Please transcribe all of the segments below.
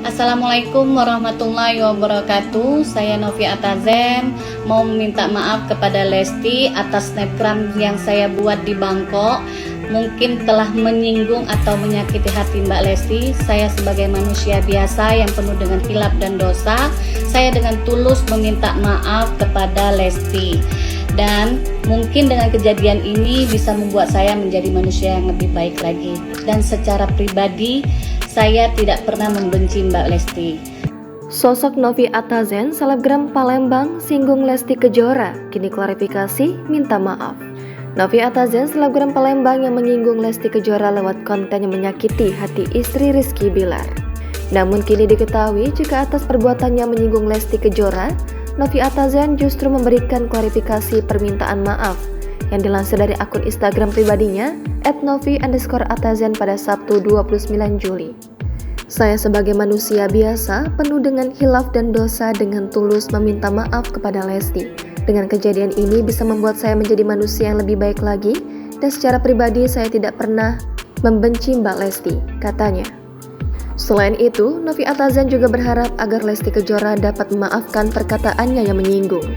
Assalamualaikum warahmatullahi wabarakatuh. Saya Novi Atazen mau meminta maaf kepada Lesti atas snapgram yang saya buat di Bangkok. Mungkin telah menyinggung atau menyakiti hati Mbak Lesti. Saya sebagai manusia biasa yang penuh dengan hilaf dan dosa, saya dengan tulus meminta maaf kepada Lesti. Dan mungkin dengan kejadian ini bisa membuat saya menjadi manusia yang lebih baik lagi. Dan secara pribadi, saya tidak pernah membenci Mbak Lesti. Sosok Novi Atazen, selebgram Palembang, singgung Lesti Kejora, kini klarifikasi, minta maaf. Novi Atazen, selebgram Palembang yang menyinggung Lesti Kejora lewat konten yang menyakiti hati istri Rizky Bilar. Namun kini diketahui jika atas perbuatannya menyinggung Lesti Kejora, Novi Atazen justru memberikan klarifikasi permintaan maaf yang dilansir dari akun Instagram pribadinya @novi_atazen pada Sabtu 29 Juli. Saya sebagai manusia biasa penuh dengan hilaf dan dosa dengan tulus meminta maaf kepada Lesti. Dengan kejadian ini bisa membuat saya menjadi manusia yang lebih baik lagi dan secara pribadi saya tidak pernah membenci Mbak Lesti, katanya. Selain itu, Novi Atazen juga berharap agar Lesti Kejora dapat memaafkan perkataannya yang menyinggung.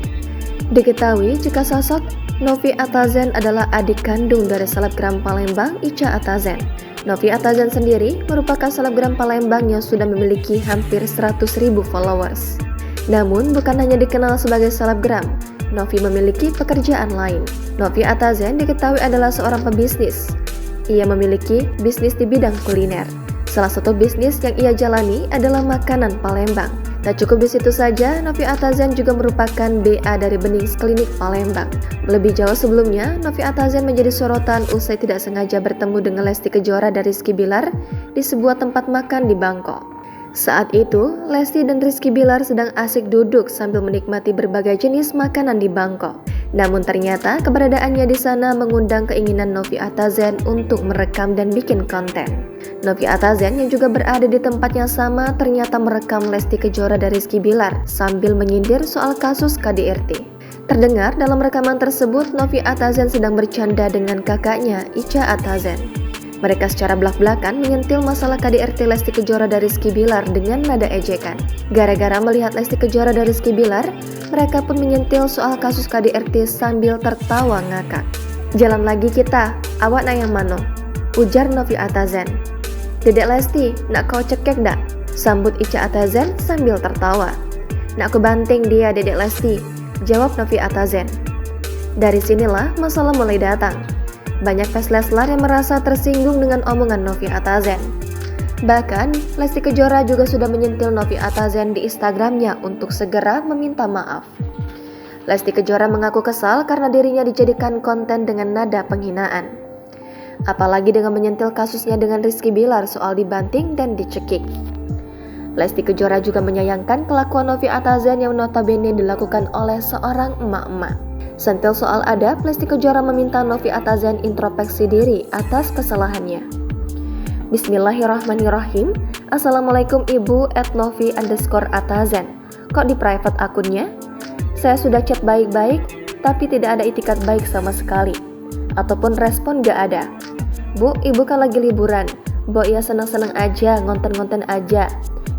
Diketahui jika sosok Novi Atazen adalah adik kandung dari selebgram Palembang Icha Atazen. Novi Atazen sendiri merupakan selebgram Palembang yang sudah memiliki hampir 100.000 followers. Namun bukan hanya dikenal sebagai selebgram, Novi memiliki pekerjaan lain. Novi Atazen diketahui adalah seorang pebisnis. Ia memiliki bisnis di bidang kuliner. Salah satu bisnis yang ia jalani adalah makanan Palembang. Tak cukup di situ saja, Novi Atazen juga merupakan BA dari Benings Klinik Palembang. Lebih jauh sebelumnya, Novi Atazen menjadi sorotan usai tidak sengaja bertemu dengan Lesti Kejora dan Rizky Bilar di sebuah tempat makan di Bangkok. Saat itu, Lesti dan Rizky Bilar sedang asik duduk sambil menikmati berbagai jenis makanan di Bangkok. Namun ternyata keberadaannya di sana mengundang keinginan Novi Atazen untuk merekam dan bikin konten. Novi Atazen yang juga berada di tempat yang sama ternyata merekam Lesti Kejora dan Rizky Bilar sambil menyindir soal kasus KDRT. Terdengar dalam rekaman tersebut Novi Atazen sedang bercanda dengan kakaknya Icha Atazen. Mereka secara belak-belakan menyentil masalah KDRT Lesti Kejora dan Rizky Bilar dengan nada ejekan. Gara-gara melihat Lesti Kejora dan Rizky Bilar, mereka pun menyentil soal kasus KDRT sambil tertawa ngakak. "Jalan lagi kita, awak na yang mano?" ujar Novi Atazen. "Dedek Lesti, nak kau cekek dak?" sambut Icha Atazen sambil tertawa. "Nak aku banting dia Dedek Lesti," jawab Novi Atazen. Dari sinilah masalah mulai datang. Banyak fans Leslar yang merasa tersinggung dengan omongan Novi Atazen. Bahkan, Lesti Kejora juga sudah menyentil Novi Atazen di Instagramnya untuk segera meminta maaf. Lesti Kejora mengaku kesal karena dirinya dijadikan konten dengan nada penghinaan. Apalagi dengan menyentil kasusnya dengan Rizky Bilar soal dibanting dan dicekik. Lesti Kejora juga menyayangkan kelakuan Novi Atazen yang notabene dilakukan oleh seorang emak-emak. Sentil soal adab, Lesti Kejora meminta Novi Atazen introspeksi diri atas kesalahannya. Bismillahirrahmanirrahim. Assalamualaikum Ibu @novi_atazen. Kok di private akunnya? Saya sudah chat baik-baik, tapi tidak ada itikat baik sama sekali. Ataupun respon gak ada. Bu, Ibu kan lagi liburan. Mbok ya senang-senang aja, ngonten-ngonten aja.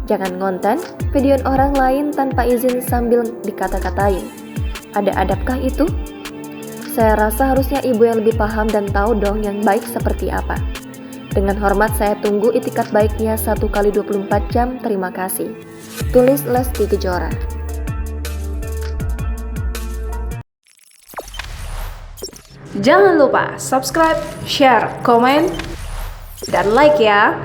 Jangan ngonten, videoin orang lain tanpa izin sambil dikata-katain. Ada adabkah itu? Saya rasa harusnya ibu yang lebih paham dan tahu dong yang baik seperti apa. Dengan hormat saya tunggu itikat baiknya 1x24 jam, terima kasih. Tulis Lesti Kejora. Jangan lupa subscribe, share, komen, dan like ya.